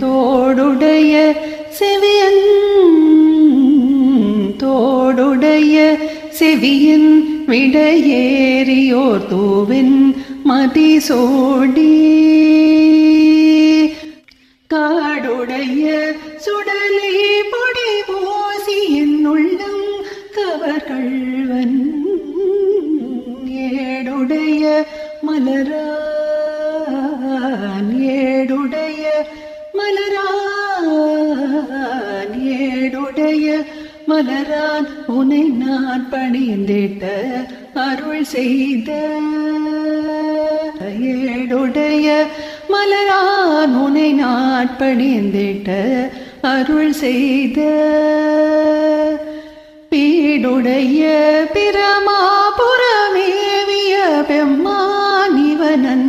தோடுடைய செவியன் தோடுடைய செவியன் விடையேறியோர் தூவின் மதிசோடி காடுடைய சுடலை பொடி போசி என் உள்ளம் கவர்கள்வன் ஏடுடைய மலரான் ஏடுடைய மலரான் ஏடுடைய மலரான் உன்னை நான் பணிந்திட்ட அருள் செய்த ஏடுடைய மலரான் உன்னை நான் பணிந்திட்ட அருள் செய்த பீடுடைய பிரமாபுரமேவிய பெம்மானிவனன்